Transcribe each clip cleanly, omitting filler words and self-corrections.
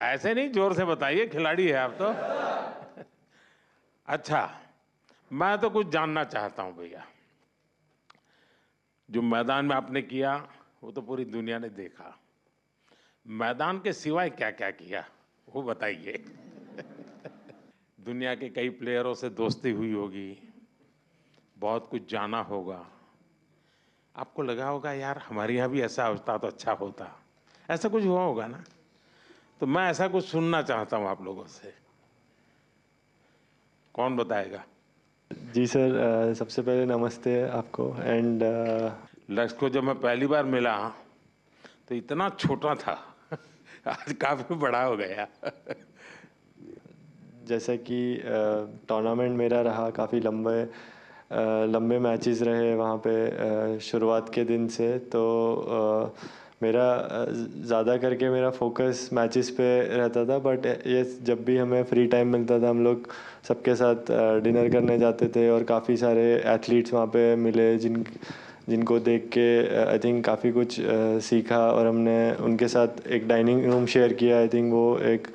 ऐसे नहीं, जोर से बताइए, खिलाड़ी है आप तो। अच्छा, मैं तो कुछ जानना चाहता हूं भैया। जो मैदान में आपने किया वो तो पूरी दुनिया ने देखा। मैदान के सिवाय क्या क्या किया वो बताइए। दुनिया के कई प्लेयरों से दोस्ती हुई होगी, बहुत कुछ जाना होगा। आपको लगा होगा यार हमारे यहाँ भी ऐसा होता तो अच्छा होता, ऐसा कुछ हुआ होगा ना। तो मैं ऐसा कुछ सुनना चाहता हूं आप लोगों से। कौन बताएगा? जी सर, सबसे पहले नमस्ते आपको। एंड लक्ष्य को जब मैं पहली बार मिला तो इतना छोटा था, आज काफी बड़ा हो गया। जैसा कि टूर्नामेंट मेरा रहा, काफ़ी लंबे मैचेस रहे वहाँ पे शुरुआत के दिन से। तो मेरा ज़्यादा करके मेरा फोकस मैचेस पे रहता था। बट ये जब भी हमें फ्री टाइम मिलता था हम लोग सबके साथ डिनर करने जाते थे, और काफ़ी सारे एथलीट्स वहाँ पे मिले जिनको देख के आई थिंक काफ़ी कुछ सीखा, और हमने उनके साथ एक डाइनिंग रूम शेयर किया। आई थिंक वो एक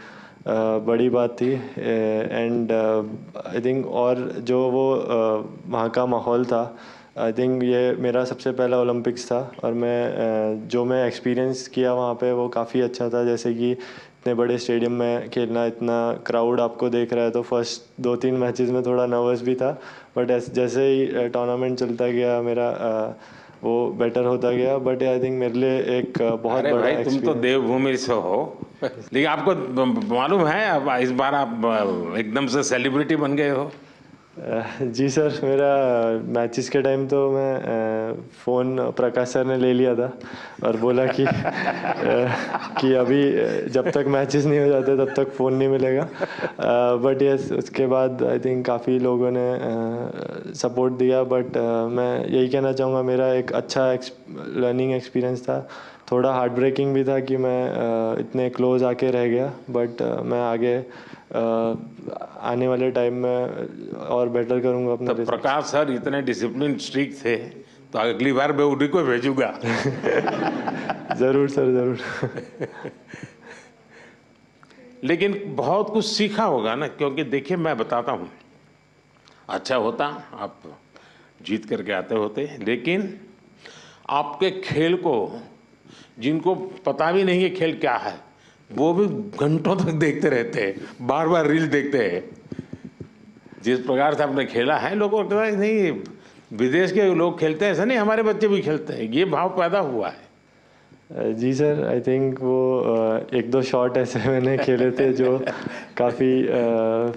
बड़ी बात थी। एंड आई थिंक और जो वो वहाँ का माहौल था, आई थिंक ये मेरा सबसे पहला ओलंपिक्स था, और जो मैं एक्सपीरियंस किया वहाँ पे वो काफ़ी अच्छा था। जैसे कि इतने बड़े स्टेडियम में खेलना, इतना क्राउड आपको देख रहा है, तो फर्स्ट 2-3 मैचेस में थोड़ा नर्वस भी था। बट जैसे ही टूर्नामेंट चलता गया मेरा वो बेटर होता गया। बट आई थिंक मेरे लिए एक बहुत अरे बड़ा भाई तुम तो एक्सपीरियंस। देवभूमि से हो, लेकिन आपको मालूम है अब इस बार आप एकदम से सेलिब्रिटी बन गए हो। जी सर, मेरा मैचेस के टाइम तो मैं फ़ोन प्रकाश सर ने ले लिया था और बोला कि अभी जब तक मैचेस नहीं हो जाते तब तक फ़ोन नहीं मिलेगा। बट यस, उसके बाद आई थिंक काफ़ी लोगों ने सपोर्ट दिया। बट मैं यही कहना चाहूँगा, मेरा एक अच्छा लर्निंग एक्सपीरियंस था। थोड़ा हार्ट ब्रेकिंग भी था कि मैं इतने क्लोज आके रह गया। बट मैं आगे आने वाले टाइम में और बेटर करूँगा अपने तब रिजल्ट्स। प्रकाश सर इतने डिसिप्लिन स्ट्रिक्ट थे तो अगली बार मैं उन्हीं को भेजूंगा। ज़रूर सर, ज़रूर। लेकिन बहुत कुछ सीखा होगा ना, क्योंकि देखिए मैं बताता हूँ, अच्छा होता आप जीत करके आते होते, लेकिन आपके खेल को जिनको पता भी नहीं है खेल क्या है वो भी घंटों तक देखते रहते हैं, बार बार रील देखते हैं। जिस प्रकार से आपने खेला है, लोगों को नहीं विदेश के लोग खेलते हैं ऐसा नहीं, हमारे बच्चे भी खेलते हैं, ये भाव पैदा हुआ है। जी सर, आई थिंक वो एक दो शॉट ऐसे मैंने खेले थे जो काफ़ी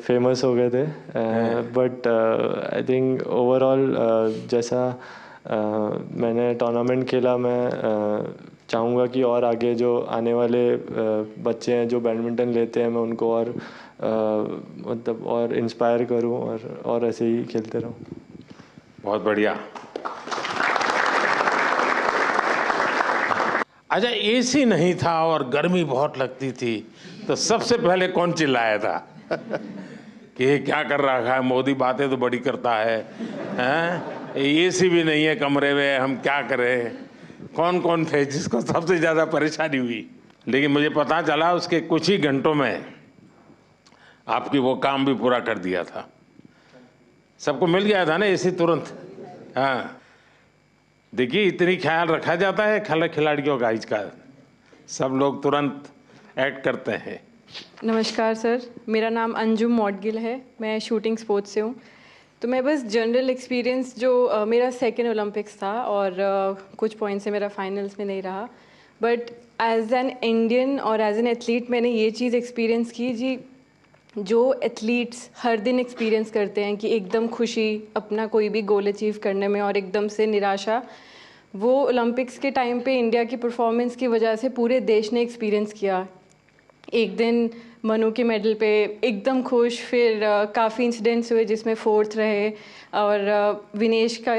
फेमस हो गए थे। बट आई थिंक ओवरऑल जैसा मैंने टूर्नामेंट खेला, मैं चाहूँगा कि और आगे जो आने वाले बच्चे हैं जो बैडमिंटन लेते हैं, मैं उनको और मतलब और इंस्पायर करूँ, और ऐसे ही खेलते रहूँ। बहुत बढ़िया। अच्छा, एसी नहीं था और गर्मी बहुत लगती थी, तो सबसे पहले कौन चिल्लाया था कि ये क्या कर रहा है मोदी, बातें तो बड़ी करता है, हैं? एसी भी नहीं है कमरे में, हम क्या करें? कौन कौन थे जिसको सबसे ज्यादा परेशानी हुई? लेकिन मुझे पता चला उसके कुछ ही घंटों में आपकी वो काम भी पूरा कर दिया था। सबको मिल गया था ना एसी तुरंत। हाँ, देखिए इतनी ख्याल रखा जाता है खिलाड़ियों का, इसका सब लोग तुरंत एक्ट करते हैं। नमस्कार सर, मेरा नाम अंजुम मौडगिल है, मैं शूटिंग स्पोर्ट्स से हूँ। तो मैं बस जनरल एक्सपीरियंस जो मेरा सेकेंड ओलंपिक्स था, और कुछ पॉइंट से मेरा फाइनल्स में नहीं रहा, बट एज एन इंडियन और एज एन एथलीट मैंने ये चीज़ एक्सपीरियंस की जी, जो एथलीट्स हर दिन एक्सपीरियंस करते हैं कि एकदम खुशी अपना कोई भी गोल अचीव करने में और एकदम से निराशा, वो ओलंपिक्स के टाइम पे इंडिया की परफॉर्मेंस की वजह से पूरे देश ने एक्सपीरियंस किया। एक दिन मनु के मेडल पे एकदम खुश, फिर काफ़ी इंसिडेंट्स हुए जिसमें फोर्थ रहे, और विनेश का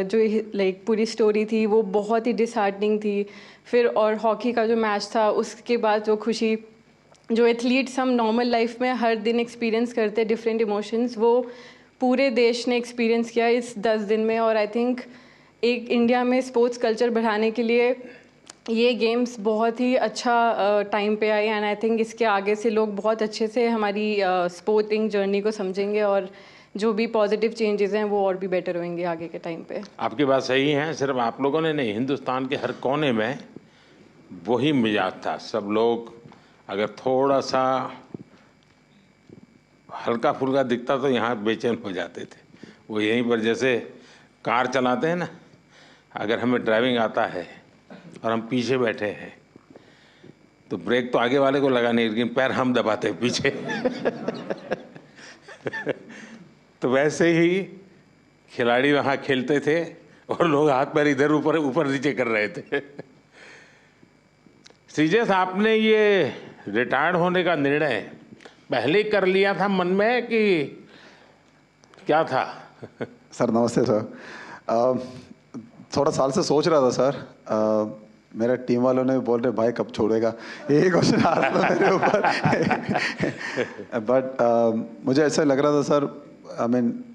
जो लाइक पूरी स्टोरी थी वो बहुत ही डिसहार्टनिंग थी। फिर और हॉकी का जो मैच था उसके बाद वो खुशी, जो एथलीट्स हम नॉर्मल लाइफ में हर दिन एक्सपीरियंस करते डिफरेंट इमोशंस, वो पूरे देश ने एक्सपीरियंस किया इस 10 दिन में। और आई थिंक एक इंडिया में स्पोर्ट्स कल्चर बढ़ाने के लिए ये गेम्स बहुत ही अच्छा टाइम पे आए एंड आई थिंक इसके आगे से लोग बहुत अच्छे से हमारी स्पोर्टिंग जर्नी को समझेंगे और जो भी पॉजिटिव चेंजेस हैं वो और भी बेटर होंगे आगे के टाइम पे। आपकी बात सही है, सिर्फ आप लोगों ने नहीं, हिंदुस्तान के हर कोने में वही मिजाज था। सब लोग अगर थोड़ा सा हल्का फुल्का दिखता तो यहाँ बेचैन हो जाते थे। वो यहीं पर जैसे कार चलाते हैं ना, अगर हमें ड्राइविंग आता है और हम पीछे बैठे हैं तो ब्रेक तो आगे वाले को लगानी, लेकिन पैर हम दबाते हैं पीछे। तो वैसे ही खिलाड़ी वहाँ खेलते थे और लोग हाथ पैर इधर ऊपर ऊपर नीचे कर रहे थे। श्रीजेश, आपने ये रिटायर्ड होने का निर्णय पहले ही कर लिया था मन में कि क्या था? सर नमस्ते सर। थोड़ा साल से सोच रहा था सर। मेरा टीम वालों ने बोल रहे भाई कब छोड़ेगा, यही क्वेश्चन आ रहा था मेरे ऊपर। बट मुझे ऐसा लग रहा था सर,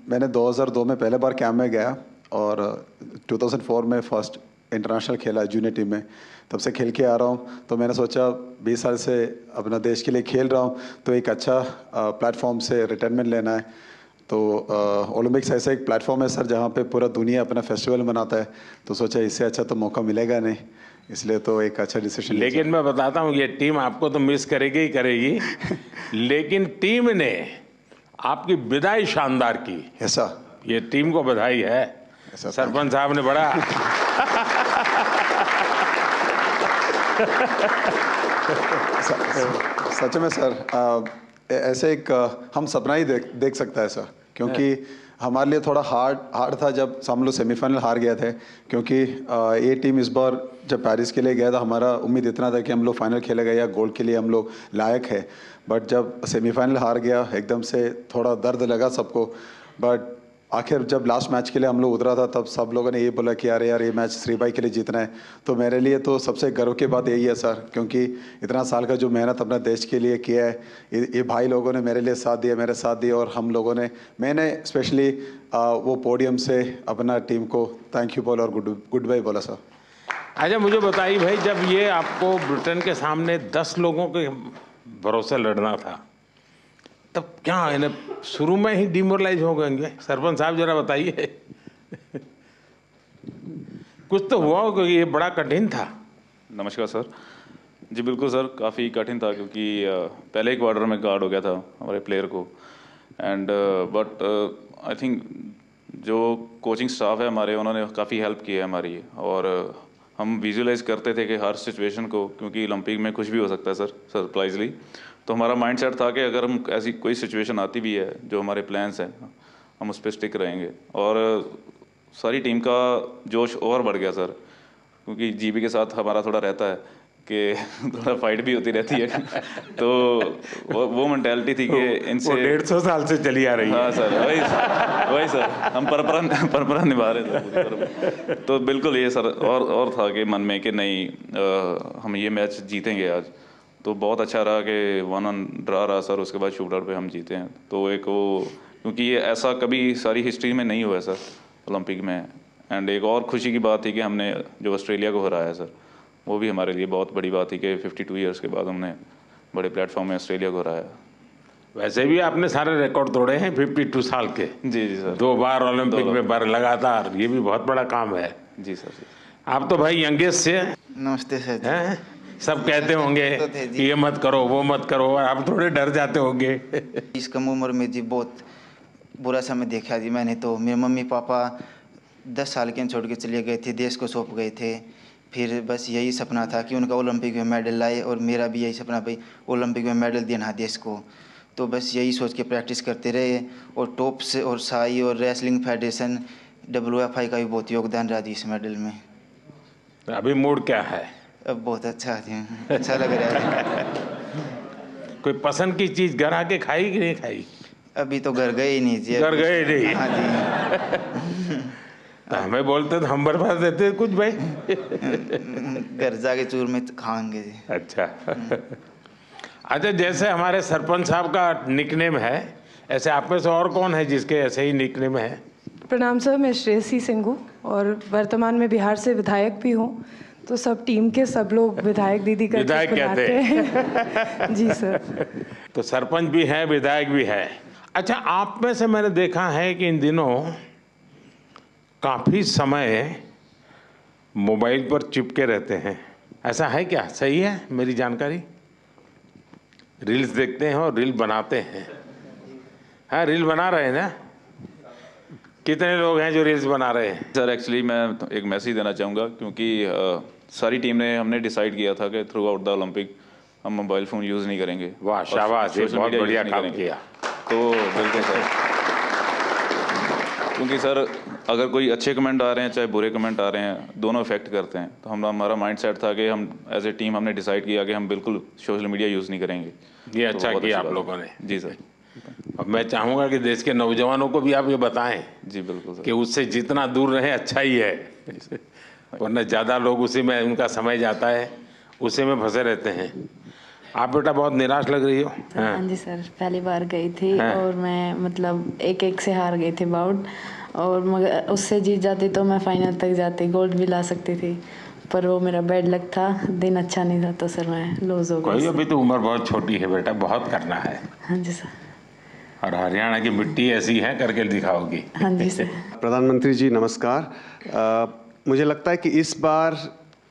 मैंने 2002 में पहले बार कैंप में गया और 2004 में फर्स्ट इंटरनेशनल खेला जूनियर टीम में, तब से खेल के आ रहा हूँ। तो मैंने सोचा 20 साल से अपना देश के लिए खेल रहा हूँ तो एक अच्छा प्लेटफॉर्म से रिटायरमेंट लेना है। तो ओलंपिक्स ऐसा एक प्लेटफॉर्म है सर जहाँ पे पूरा दुनिया अपना फेस्टिवल मनाता है, तो सोचा इससे अच्छा तो मौका मिलेगा नहीं, इसलिए तो एक अच्छा डिसीजन। लेकिन मैं बताता हूँ ये टीम आपको तो मिस करेगी ही करेगी, लेकिन टीम ने आपकी विदाई शानदार की। ऐसा ये टीम को बधाई है। सरपंच साहब ने बड़ा सच में सर ऐसे एक हम सपना ही देख सकता है सर, क्योंकि हमारे लिए थोड़ा हार्ड था जब हम लोग सेमीफाइनल हार गए थे, क्योंकि ये टीम इस बार जब पेरिस के लिए गया था हमारा उम्मीद इतना था कि हम लोग फाइनल खेलेगा या गोल्ड के लिए हम लोग लायक है। बट जब सेमीफाइनल हार गया एकदम से थोड़ा दर्द लगा सबको। बट आखिर जब लास्ट मैच के लिए हम लोग उतरा था तब सब लोगों ने ये बोला कि यार ये मैच श्रीबाई के लिए जीतना है। तो मेरे लिए तो सबसे गर्व की बात यही है सर, क्योंकि इतना साल का जो मेहनत अपना देश के लिए किया है, ये भाई लोगों ने मेरे लिए साथ दिया, मेरे साथ दिया, और हम लोगों ने, मैंने स्पेशली वो पोडियम से अपना टीम को थैंक यू बोला और गुड बाय बोला सर। अच्छा मुझे बताइए भाई, जब ये आपको ब्रिटेन के सामने 10 लोगों के भरोसे लड़ना था तब क्या इन्हें शुरू में ही डिमोरलाइज हो गए? सरपंच साहब जरा बताइए। कुछ तो हुआ होगा, ये बड़ा कठिन था। नमस्कार सर। जी बिल्कुल सर, काफ़ी कठिन था क्योंकि पहले ही क्वार्टर में गार्ड हो गया था हमारे प्लेयर को। एंड बट आई थिंक जो कोचिंग स्टाफ है हमारे, उन्होंने काफ़ी हेल्प की है हमारी, और हम विजुलाइज करते थे कि हर सिचुएशन को, क्योंकि ओलंपिक में कुछ भी हो सकता है सर सरप्राइजली। तो हमारा माइंडसेट था कि अगर हम ऐसी कोई सिचुएशन आती भी है, जो हमारे प्लान्स हैं, हम उस पर स्टिक रहेंगे। और सारी टीम का जोश और बढ़ गया सर, क्योंकि जीबी के साथ हमारा थोड़ा रहता है कि थोड़ा फाइट भी होती रहती है। तो वो मेंटालिटी थी कि इनसे 150 साल से चली आ रही है। हाँ सर, वही सर, हम परंपरा निभा रहे थे। तो बिल्कुल ये सर और था कि मन में कि नहीं हम ये मैच जीतेंगे आज। तो बहुत अच्छा रहा कि 1-1 ड्रा रहा सर, उसके बाद शूट आउट पे हम जीते हैं। तो एक वो, क्योंकि ये ऐसा कभी सारी हिस्ट्री में नहीं हुआ है सर ओलंपिक में। एंड एक और खुशी की बात थी कि हमने जो ऑस्ट्रेलिया को हराया सर, वो भी हमारे लिए बहुत बड़ी बात थी कि 52 ईयर्स के बाद हमने बड़े प्लेटफॉर्म में ऑस्ट्रेलिया को हराया। वैसे भी आपने सारे रिकॉर्ड तोड़े हैं 52 साल के। जी जी सर, 2 बार ओलंपिक में बार लगातार, ये भी बहुत बड़ा काम है। जी सर। आप तो भाई यंगेस्ट से नमस्ते सर जी। हैं, सब कहते होंगे तो थे जी। ये मत करो वो मत करो, और आप थोड़े डर जाते होंगे। इस कम उम्र में जी बहुत बुरा समय देखा जी मैंने। तो मेरे मम्मी पापा 10 साल के छोड़ के चले गए थे, देश को सौंप गए थे। फिर बस यही सपना था कि उनका ओलंपिक में मेडल लाए, और मेरा भी यही सपना भाई ओलंपिक में मेडल देना देश को। तो बस यही सोच के प्रैक्टिस करते रहे, और टॉप से और साई और रेसलिंग फेडरेशन WFI का भी बहुत योगदान रहा जी इस मेडल में। अभी मूड क्या है? अब बहुत अच्छा है, अच्छा लग रहा है। कोई पसंद की चीज घर आके खाई कि नहीं खाई? अभी तो घर गए ही नहीं जी। घर गए नहीं? हाँ जी। तो हमें बोलते तो हम बर्फा देते कुछ भाई। घर जाके चूर में खाएंगे जी। अच्छा। अच्छा, जैसे हमारे सरपंच साहब का निकनेम है, ऐसे आप में से और कौन है जिसके ऐसे ही निकनेम है? प्रणाम सर, मैं श्रेयसी सिंह हूँ और वर्तमान में बिहार से विधायक भी हूँ। तो सब टीम के सब लोग विधायक दीदी का विधायक कहते हैं। जी सर। तो सरपंच भी है, विधायक भी है। अच्छा, आप में से मैंने देखा है कि इन दिनों काफ़ी समय मोबाइल पर चिपके रहते हैं, ऐसा है क्या? सही है मेरी जानकारी? रील्स देखते हैं और रील बनाते हैं। हाँ, रील बना रहे हैं ना? कितने लोग हैं जो रील्स बना रहे हैं? सर एक्चुअली मैं एक मैसेज देना चाहूँगा, क्योंकि सारी टीम ने हमने डिसाइड किया था कि थ्रू आउट द ओलंपिक हम मोबाइल फ़ोन यूज़ नहीं करेंगे। वाह, शाबाश, ये बहुत बढ़िया काम किया। तो बिल्कुल सर, क्योंकि सर अगर कोई अच्छे कमेंट आ रहे हैं चाहे बुरे कमेंट आ रहे हैं, दोनों इफेक्ट करते हैं। तो हमारा माइंड सेट था कि हम एज ए टीम हमने डिसाइड किया कि हम बिल्कुल सोशल मीडिया यूज़ नहीं करेंगे। ये अच्छा किया आप लोगों ने। जी सर। अब मैं चाहूँगा कि देश के नौजवानों को भी आप ये बताएं जी बिल्कुल सर, कि उससे जितना दूर रहे अच्छा ही है, वरना ज़्यादा लोग उसी में उनका समय जाता है, उसी में फंसे रहते हैं। आप बेटा बहुत निराश लग रही हो। हाँ जी सर, पहली बार गई थी और मैं मतलब 1-1 से हार गई थी बाउट, और मगर उससे जीत जाती तो मैं फाइनल तक जाती, गोल्ड भी ला सकती थी, पर वो मेरा बैड लक था, दिन अच्छा नहीं था तो सर मैं लूज हो गई। कोई, अभी तो उम्र बहुत छोटी है बेटा, बहुत करना है। हाँ जी सर। और हरियाणा की मिट्टी ऐसी है, करके दिखाओगी। हाँ जी सर। प्रधानमंत्री जी नमस्कार। मुझे लगता है कि इस बार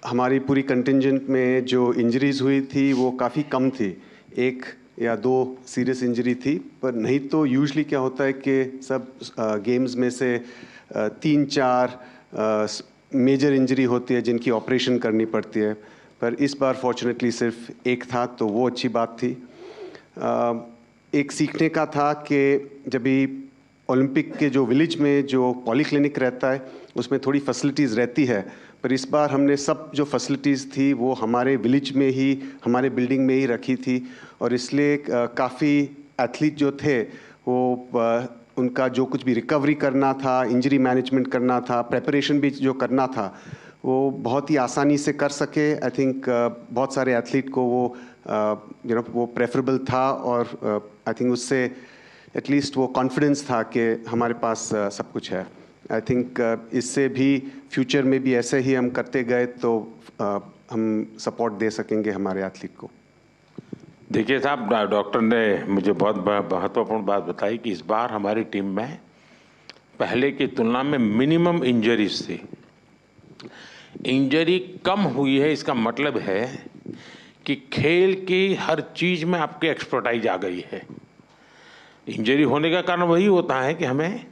हमारी पूरी कंटिंजेंट में जो इंजरीज हुई थी वो काफ़ी कम थी, 1 या 2 सीरियस इंजरी थी। पर नहीं तो यूजुअली क्या होता है कि सब गेम्स में से 3-4 मेजर इंजरी होती है जिनकी ऑपरेशन करनी पड़ती है, पर इस बार फॉर्चुनेटली सिर्फ 1 था, तो वो अच्छी बात थी। एक सीखने का था कि जब भी ओलंपिक के जो विलेज में जो पॉलीक्लिनिक रहता है उसमें थोड़ी फैसिलिटीज़ रहती है, पर इस बार हमने सब जो फैसिलिटीज़ थी वो हमारे विलेज में ही, हमारे बिल्डिंग में ही रखी थी, और इसलिए काफ़ी एथलीट जो थे वो उनका जो कुछ भी रिकवरी करना था, इंजरी मैनेजमेंट करना था, प्रेपरेशन भी जो करना था, वो बहुत ही आसानी से कर सके। आई थिंक बहुत सारे एथलीट को वो वो प्रेफरेबल था, और आई थिंक उससे एटलीस्ट वो कॉन्फिडेंस था कि हमारे पास सब कुछ है। आई थिंक इससे भी फ्यूचर में भी ऐसे ही हम करते गए तो हम सपोर्ट दे सकेंगे हमारे एथलीट को। देखिए साहब, डॉक्टर ने मुझे बहुत महत्वपूर्ण बात बताई कि इस बार हमारी टीम में पहले की तुलना में मिनिमम इंजरीज थी। इंजरी कम हुई है, इसका मतलब है कि खेल की हर चीज़ में आपकी एक्सपर्टाइज आ गई है। इंजरी होने का कारण वही होता है कि हमें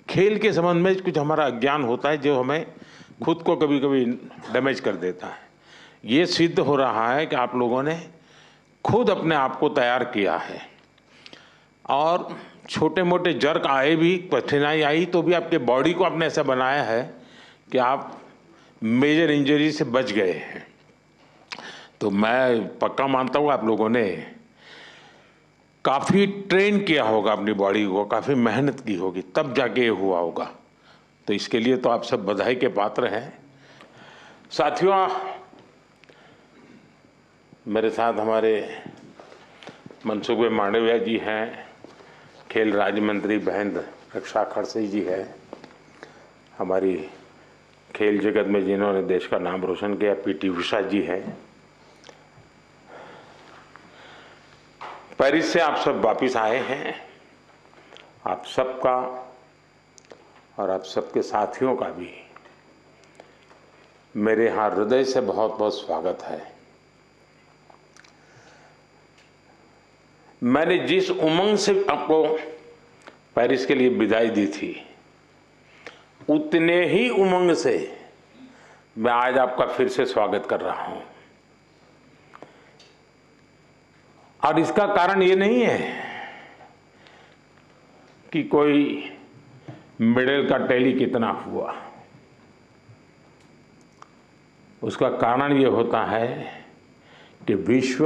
खेल के संबंध में कुछ हमारा अज्ञान होता है जो हमें खुद को कभी कभी डैमेज कर देता है। ये सिद्ध हो रहा है कि आप लोगों ने खुद अपने आप को तैयार किया है, और छोटे मोटे जर्क आए भी, कठिनाई आई तो भी आपके बॉडी को आपने ऐसा बनाया है कि आप मेजर इंजरी से बच गए हैं। तो मैं पक्का मानता हूँ आप लोगों ने काफ़ी ट्रेन किया होगा अपनी बॉडी को, काफ़ी मेहनत की होगी, तब जाके ये हुआ होगा। तो इसके लिए तो आप सब बधाई के पात्र हैं। साथियों, मेरे साथ हमारे मनसुख भाई मांडविया जी हैं, खेल राज्य मंत्री बहन रक्षा खड़से जी है, हमारी खेल जगत में जिन्होंने देश का नाम रोशन किया पीटी उषा जी हैं। पेरिस से आप सब वापिस आए हैं। आप सबका और आप सबके साथियों का भी मेरे यहाँ हृदय से बहुत बहुत स्वागत है। मैंने जिस उमंग से आपको पेरिस के लिए विदाई दी थी, उतने ही उमंग से मैं आज आपका फिर से स्वागत कर रहा हूं। और इसका कारण ये नहीं है कि कोई मेडल का टैली कितना हुआ, उसका कारण ये होता है कि विश्व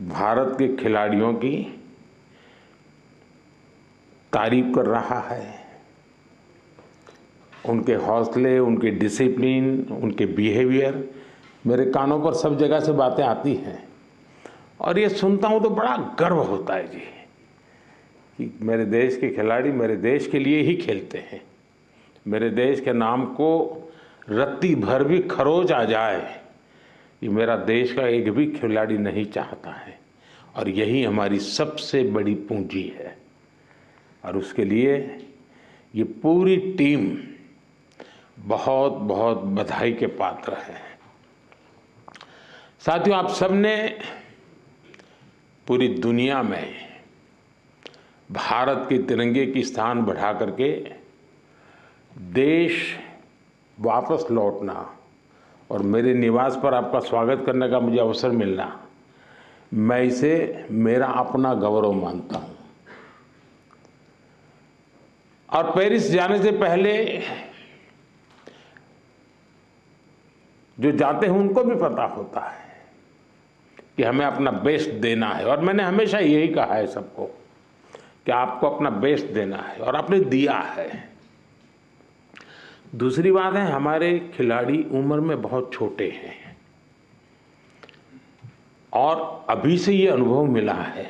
भारत के खिलाड़ियों की तारीफ कर रहा है। उनके हौसले, उनके डिसिप्लिन, उनके बिहेवियर, मेरे कानों पर सब जगह से बातें आती हैं और ये सुनता हूँ तो बड़ा गर्व होता है जी कि मेरे देश के खिलाड़ी मेरे देश के लिए ही खेलते हैं, मेरे देश के नाम को रत्ती भर भी खरोच आ जाए, ये मेरा देश का एक भी खिलाड़ी नहीं चाहता है। और यही हमारी सबसे बड़ी पूंजी है, और उसके लिए ये पूरी टीम बहुत बहुत बधाई के पात्र है। साथियों, आप सबने पूरी दुनिया में भारत के तिरंगे की स्थान बढ़ा करके देश वापस लौटना और मेरे निवास पर आपका स्वागत करने का मुझे अवसर मिलना, मैं इसे मेरा अपना गौरव मानता हूं। और पेरिस जाने से पहले जो जाते हैं उनको भी पता होता है कि हमें अपना बेस्ट देना है, और मैंने हमेशा यही कहा है सबको कि आपको अपना बेस्ट देना है, और आपने दिया है। दूसरी बात है, हमारे खिलाड़ी उम्र में बहुत छोटे हैं और अभी से ये अनुभव मिला है,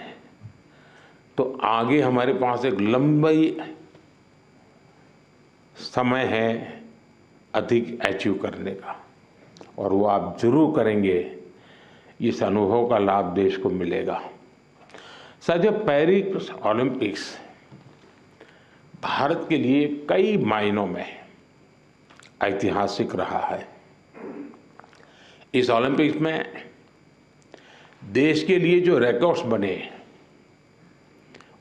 तो आगे हमारे पास एक लंबी समय है अधिक अचीव करने का, और वो आप जरूर करेंगे। इस अनुभव का लाभ देश को मिलेगा। साथियों, पेरिस ओलंपिक्स भारत के लिए कई मायनों में ऐतिहासिक रहा है। इस ओलंपिक्स में देश के लिए जो रिकॉर्ड्स बने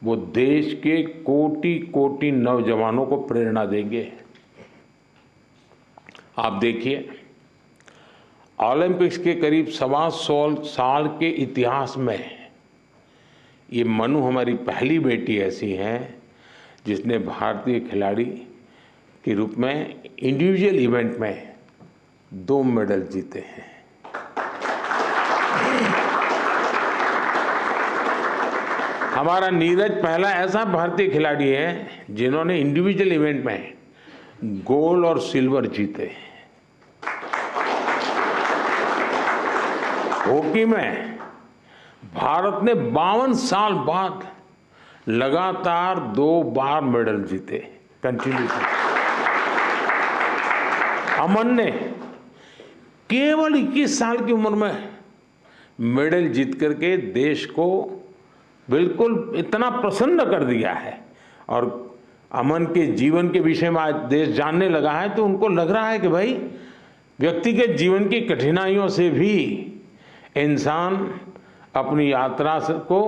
वो देश के कोटि कोटि नौजवानों को प्रेरणा देंगे। आप देखिए, ओलंपिक्स के करीब 125 साल के इतिहास में ये मनु हमारी पहली बेटी ऐसी है जिसने भारतीय खिलाड़ी के रूप में इंडिविजुअल इवेंट में 2 मेडल जीते हैं। हमारा नीरज पहला ऐसा भारतीय खिलाड़ी है जिन्होंने इंडिविजुअल इवेंट में गोल्ड और सिल्वर जीते। हॉकी में भारत ने 52 साल बाद लगातार 2 बार मेडल जीते कंटिन्यूटी। अमन ने केवल 21 साल की उम्र में मेडल जीत करके देश को बिल्कुल इतना प्रसन्न कर दिया है, और अमन के जीवन के विषय में आज देश जानने लगा है, तो उनको लग रहा है कि भाई व्यक्तिगत जीवन की कठिनाइयों से भी इंसान अपनी यात्रा को,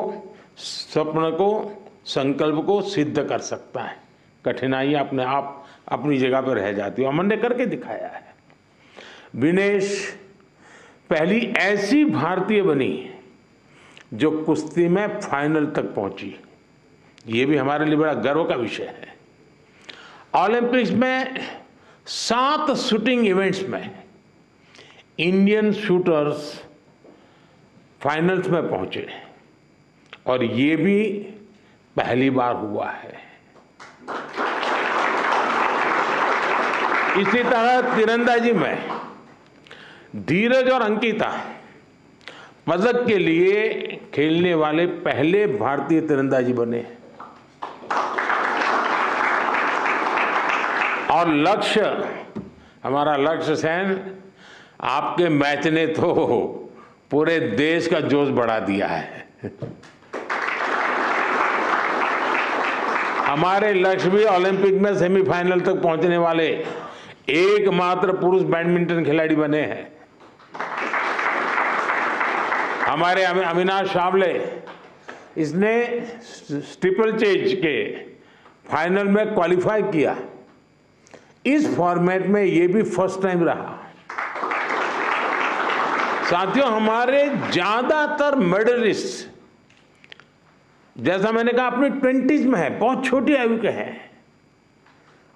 स्वप्न को, संकल्प को सिद्ध कर सकता है। कठिनाई अपने आप अपनी जगह पर रह जाती है। अमन ने करके दिखाया है। विनेश पहली ऐसी भारतीय बनी जो कुश्ती में फाइनल तक पहुंची। ये भी हमारे लिए बड़ा गर्व का विषय है। ओलंपिक्स में 7 शूटिंग इवेंट्स में इंडियन शूटर्स फाइनल्स में पहुंचे, और ये भी पहली बार हुआ है। इसी तरह तीरंदाजी में धीरज और अंकिता पदक के लिए खेलने वाले पहले भारतीय तीरंदाजी बने। और लक्ष्य, हमारा लक्ष्य सेन, आपके मैच ने तो पूरे देश का जोश बढ़ा दिया है। हमारे लक्ष्य भी ओलंपिक में सेमीफाइनल तक पहुंचने वाले एकमात्र पुरुष बैडमिंटन खिलाड़ी बने हैं। हमारे अविनाश सावले, इसने स्टीपल चेज के फाइनल में क्वालिफाई किया। इस फॉर्मेट में ये भी फर्स्ट टाइम रहा। साथियों, हमारे ज्यादातर मेडलिस्ट, जैसा मैंने कहा, अपनी 20s में है, बहुत छोटी आयु के हैं।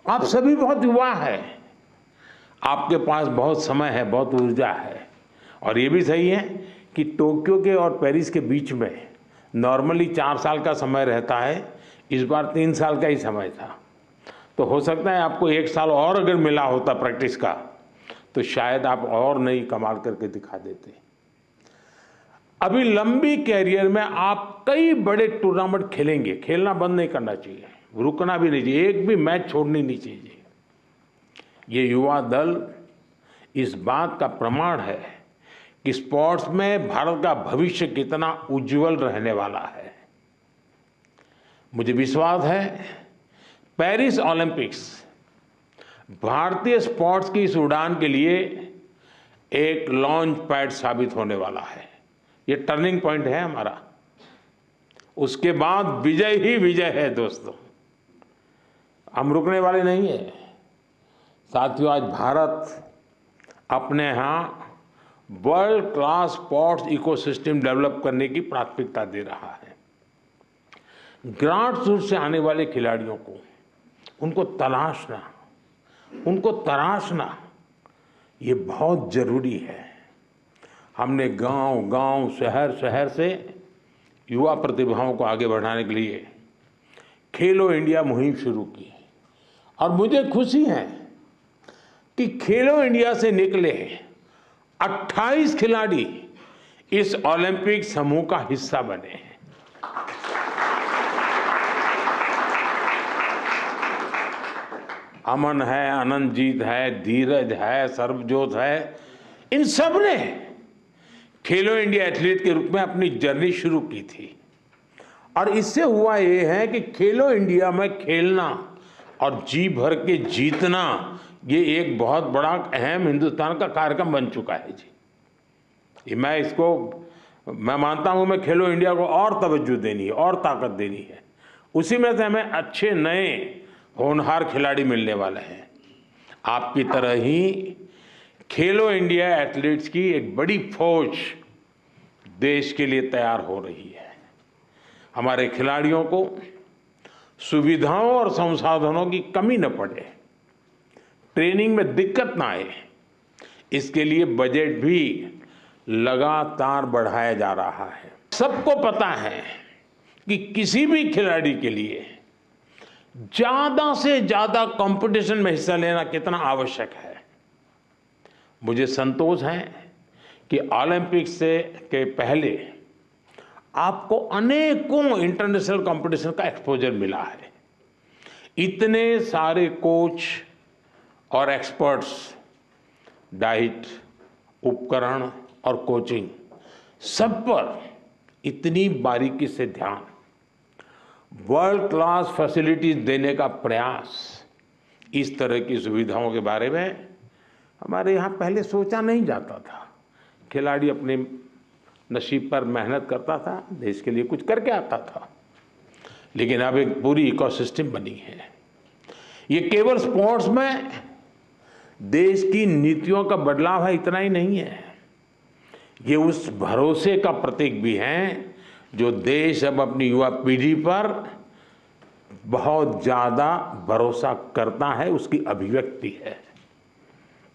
आप सभी बहुत युवा है, आपके पास बहुत समय है, बहुत ऊर्जा है। और ये भी सही है कि टोक्यो के और पेरिस के बीच में नॉर्मली 4 साल का समय रहता है, इस बार 3 साल का ही समय था। तो हो सकता है आपको 1 साल और अगर मिला होता प्रैक्टिस का, तो शायद आप और नई कमाल करके दिखा देते। अभी लंबी कैरियर में आप कई बड़े टूर्नामेंट खेलेंगे। खेलना बंद नहीं करना चाहिए, रुकना भी नहीं चाहिए, एक भी मैच छोड़नी नहीं चाहिए। ये युवा दल इस बात का प्रमाण है कि स्पोर्ट्स में भारत का भविष्य कितना उज्जवल रहने वाला है। मुझे विश्वास है पेरिस ओलंपिक्स भारतीय स्पोर्ट्स की इस उड़ान के लिए एक लॉन्च पैड साबित होने वाला है। ये टर्निंग पॉइंट है हमारा। उसके बाद विजय ही विजय है दोस्तों, हम रुकने वाले नहीं है। साथियों, आज भारत अपने यहाँ world class sports ecosystem develop करने की प्राथमिकता दे रहा है। ग्रास रूट से आने वाले खिलाड़ियों को उनको तराशना ये बहुत ज़रूरी है। हमने गांव-गांव, शहर से युवा प्रतिभाओं को आगे बढ़ाने के लिए खेलो इंडिया मुहिम शुरू की और मुझे खुशी है कि खेलो इंडिया से निकले 28 खिलाड़ी इस ओलंपिक समूह का हिस्सा बने हैं। अमन है, आनंदजीत है, धीरज है, सर्वजोत है, इन सब ने खेलो इंडिया एथलीट के रूप में अपनी जर्नी शुरू की थी। और इससे हुआ ये है कि खेलो इंडिया में खेलना और जी भर के जीतना ये एक बहुत बड़ा अहम हिंदुस्तान का कार्यक्रम बन चुका है जी। मैं मानता हूँ मैं खेलो इंडिया को और तवज्जो देनी है और ताकत देनी है। उसी में से हमें अच्छे नए होनहार खिलाड़ी मिलने वाले हैं। आपकी तरह ही खेलो इंडिया एथलीट्स की एक बड़ी फौज देश के लिए तैयार हो रही है। हमारे खिलाड़ियों को सुविधाओं और संसाधनों की कमी न पड़े, ट्रेनिंग में दिक्कत ना आए, इसके लिए बजट भी लगातार बढ़ाया जा रहा है। सबको पता है कि किसी भी खिलाड़ी के लिए ज्यादा से ज्यादा कंपटीशन में हिस्सा लेना कितना आवश्यक है। मुझे संतोष है कि ओलंपिक्स के पहले आपको अनेकों इंटरनेशनल कंपटीशन का एक्सपोजर मिला है। इतने सारे कोच और एक्सपर्ट्स, डाइट, उपकरण और कोचिंग, सब पर इतनी बारीकी से ध्यान, वर्ल्ड क्लास फैसिलिटीज देने का प्रयास, इस तरह की सुविधाओं के बारे में हमारे यहाँ पहले सोचा नहीं जाता था। खिलाड़ी अपने नसीब पर मेहनत करता था, देश के लिए कुछ करके आता था, लेकिन अब एक पूरी इकोसिस्टम बनी है। ये केवल स्पोर्ट्स में देश की नीतियों का बदलाव है, इतना ही नहीं है, ये उस भरोसे का प्रतीक भी है जो देश अब अपनी युवा पीढ़ी पर बहुत ज़्यादा भरोसा करता है, उसकी अभिव्यक्ति है।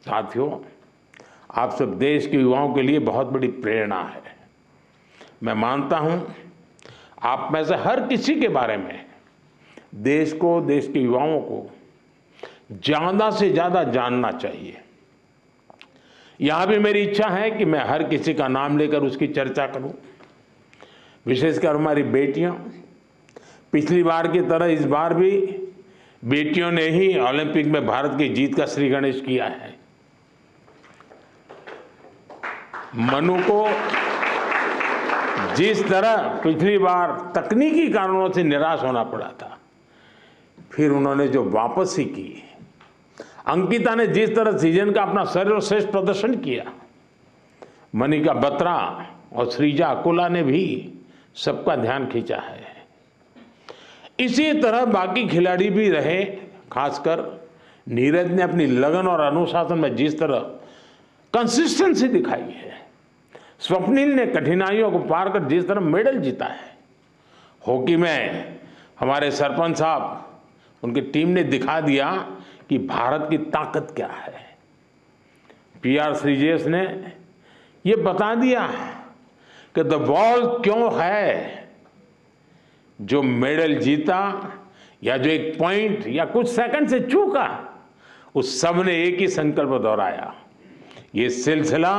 साथियों, आप सब देश के युवाओं के लिए बहुत बड़ी प्रेरणा है। मैं मानता हूं आप में से हर किसी के बारे में देश को, देश के युवाओं को ज़्यादा से ज़्यादा जानना चाहिए। यहाँ भी मेरी इच्छा है कि मैं हर किसी का नाम लेकर उसकी चर्चा करूं, विशेषकर हमारी बेटियां। पिछली बार की तरह इस बार भी बेटियों ने ही ओलंपिक में भारत की जीत का श्री गणेश किया है। मनु को जिस तरह पिछली बार तकनीकी कारणों से निराश होना पड़ा था, फिर उन्होंने जो वापसी की, अंकिता ने जिस तरह सीजन का अपना सर्वश्रेष्ठ प्रदर्शन किया, मनिका बत्रा और श्रीजा अकोला ने भी सबका ध्यान खींचा है। इसी तरह बाकी खिलाड़ी भी रहे, खासकर नीरज ने अपनी लगन और अनुशासन में जिस तरह कंसिस्टेंसी दिखाई है, स्वप्निल ने कठिनाइयों को पार कर जिस तरह मेडल जीता है, हॉकी में हमारे सरपंच साहब, उनकी टीम ने दिखा दिया कि भारत की ताकत क्या है। PR श्रीजेश ने ये बता दिया कि द बॉल क्यों है, जो मेडल जीता या जो एक पॉइंट या कुछ सेकंड से चूका, उस सब ने एक ही संकल्प दोहराया, ये सिलसिला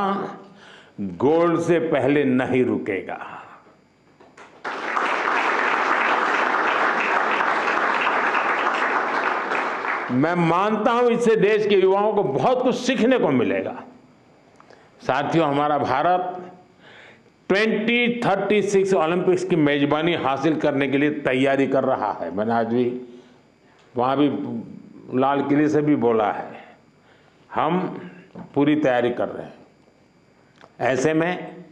गोल्ड से पहले नहीं रुकेगा। मैं मानता हूं इससे देश के युवाओं को बहुत कुछ सीखने को मिलेगा। साथियों, हमारा भारत 2036 ओलंपिक्स की मेजबानी हासिल करने के लिए तैयारी कर रहा है। मैंने आज भी वहाँ भी लाल किले से भी बोला है, हम पूरी तैयारी कर रहे हैं। ऐसे में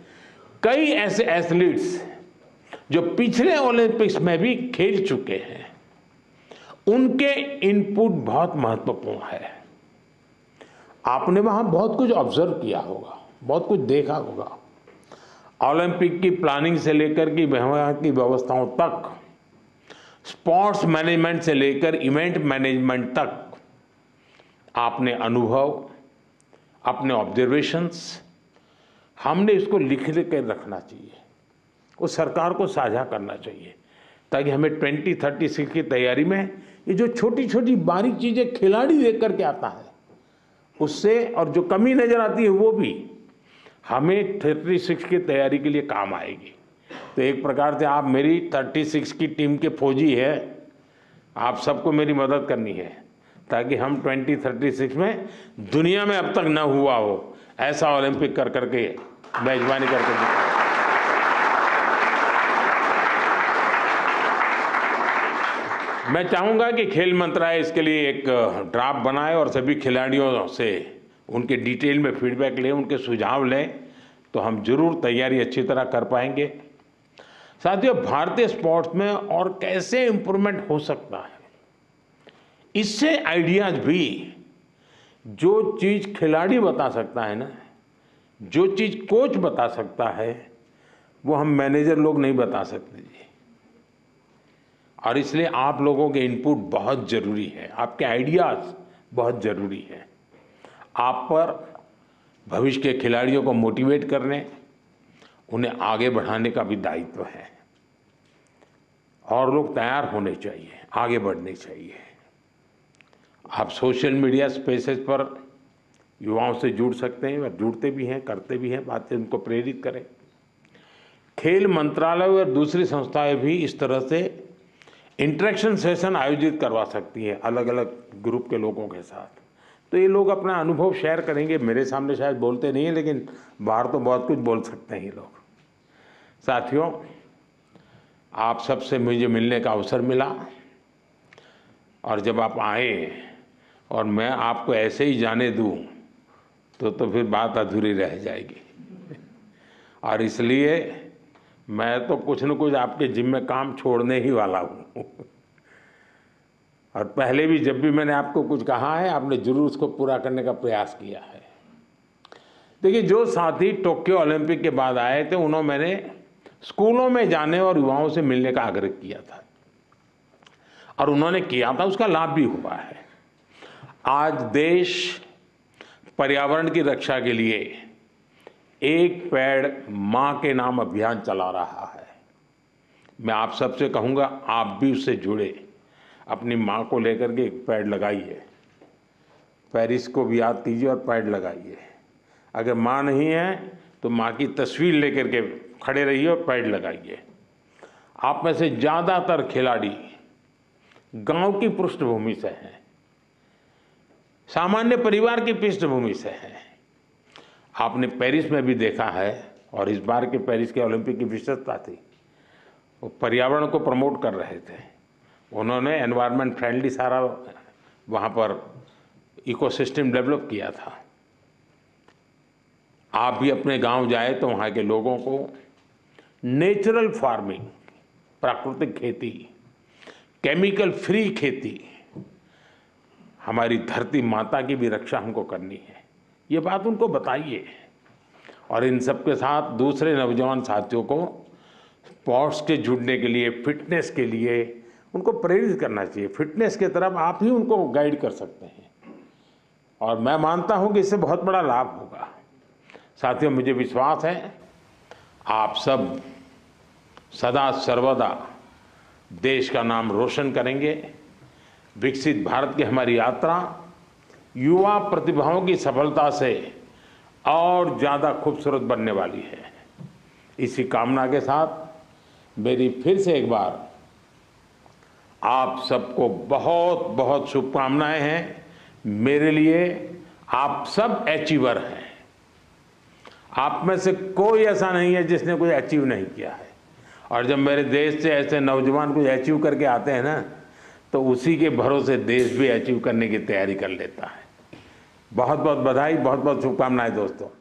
कई ऐसे एथलीट्स जो पिछले ओलंपिक्स में भी खेल चुके हैं, उनके इनपुट बहुत महत्वपूर्ण है। आपने वहाँ बहुत कुछ ऑब्जर्व किया होगा, बहुत कुछ देखा होगा। ओलंपिक की प्लानिंग से लेकर की वहाँ की व्यवस्थाओं तक, स्पोर्ट्स मैनेजमेंट से लेकर इवेंट मैनेजमेंट तक आपने अनुभव, अपने ऑब्जर्वेशंस, हमने इसको लिख कर रखना चाहिए, वो सरकार को साझा करना चाहिए, ताकि हमें 2036 की तैयारी में ये जो छोटी छोटी बारीक चीज़ें खिलाड़ी देख करके आता है, उससे और जो कमी नज़र आती है वो भी हमें 36 की तैयारी के लिए काम आएगी। तो एक प्रकार से आप मेरी 36 की टीम के फौजी है, आप सबको मेरी मदद करनी है, ताकि हम 2036 में दुनिया में अब तक न हुआ हो ऐसा ओलंपिक कर करके मेजबानी करके दिखाएं। मैं चाहूँगा कि खेल मंत्रालय इसके लिए एक ड्राफ्ट बनाए और सभी खिलाड़ियों से उनके डिटेल में फीडबैक लें, उनके सुझाव लें, तो हम जरूर तैयारी अच्छी तरह कर पाएंगे। साथियों, भारतीय स्पोर्ट्स में और कैसे इम्प्रूवमेंट हो सकता है, इससे आइडियाज भी, जो चीज़ खिलाड़ी बता सकता है ना, जो चीज़ कोच बता सकता है, वो हम मैनेजर लोग नहीं बता सकते जी। और इसलिए आप लोगों के इनपुट बहुत ज़रूरी है, आपके आइडियाज़ बहुत ज़रूरी है। आप पर भविष्य के खिलाड़ियों को मोटिवेट करने, उन्हें आगे बढ़ाने का भी दायित्व है। और लोग तैयार होने चाहिए, आगे बढ़ने चाहिए। आप सोशल मीडिया स्पेसेस पर युवाओं से जुड़ सकते हैं, और जुड़ते भी हैं, करते भी हैं, बातें उनको प्रेरित करें। खेल मंत्रालय और दूसरी संस्थाएं भी इस तरह से इंटरेक्शन सेशन आयोजित करवा सकती हैं अलग अलग ग्रुप के लोगों के साथ। तो ये लोग अपना अनुभव शेयर करेंगे। मेरे सामने शायद बोलते नहीं हैं, लेकिन बाहर तो बहुत कुछ बोल सकते हैं ये लोग। साथियों, आप सबसे मुझे मिलने का अवसर मिला, और जब आप आए और मैं आपको ऐसे ही जाने दूं तो फिर बात अधूरी रह जाएगी। और इसलिए मैं तो कुछ न कुछ आपके जिम्मे काम छोड़ने ही वाला हूँ। और पहले भी जब भी मैंने आपको कुछ कहा है, आपने जरूर उसको पूरा करने का प्रयास किया है। देखिए, जो साथी टोक्यो ओलंपिक के बाद आए थे, उन्होंने मैंने स्कूलों में जाने और युवाओं से मिलने का आग्रह किया था, और उन्होंने किया था, उसका लाभ भी हुआ है। आज देश पर्यावरण की रक्षा के लिए एक पेड़ माँ के नाम अभियान चला रहा है। मैं आप सबसे कहूँगा, आप भी उससे जुड़े, अपनी माँ को लेकर के एक पेड़ लगाइए, पेरिस को भी याद कीजिए और पेड़ लगाइए। अगर माँ नहीं है तो माँ की तस्वीर लेकर के खड़े रहिए और पेड़ लगाइए। आप में से ज़्यादातर खिलाड़ी गांव की पृष्ठभूमि से हैं, सामान्य परिवार की पृष्ठभूमि से हैं। आपने पेरिस में भी देखा है, और इस बार के पेरिस के ओलंपिक की विशेषता थी, वो पर्यावरण को प्रमोट कर रहे थे। उन्होंने एनवायरनमेंट फ्रेंडली सारा वहाँ पर इकोसिस्टम डेवलप किया था। आप भी अपने गांव जाए तो वहाँ के लोगों को नेचुरल फार्मिंग, प्राकृतिक खेती, केमिकल फ्री खेती, हमारी धरती माता की भी रक्षा हमको करनी है, ये बात उनको बताइए। और इन सब के साथ दूसरे नौजवान साथियों को स्पोर्ट्स के जुड़ने के लिए, फिटनेस के लिए उनको प्रेरित करना चाहिए। फिटनेस की तरफ आप ही उनको गाइड कर सकते हैं, और मैं मानता हूं कि इससे बहुत बड़ा लाभ होगा। साथियों, मुझे विश्वास है आप सब सदा सर्वदा देश का नाम रोशन करेंगे। विकसित भारत की हमारी यात्रा युवा प्रतिभाओं की सफलता से और ज़्यादा खूबसूरत बनने वाली है। इसी कामना के साथ मेरी फिर से एक बार आप सबको बहुत बहुत शुभकामनाएं हैं। मेरे लिए आप सब अचीवर हैं। आप में से कोई ऐसा नहीं है जिसने कुछ अचीव नहीं किया है। और जब मेरे देश से ऐसे नौजवान कुछ अचीव करके आते हैं ना, तो उसी के भरोसे देश भी अचीव करने की तैयारी कर लेता है। बहुत बहुत बधाई, बहुत बहुत शुभकामनाएं दोस्तों।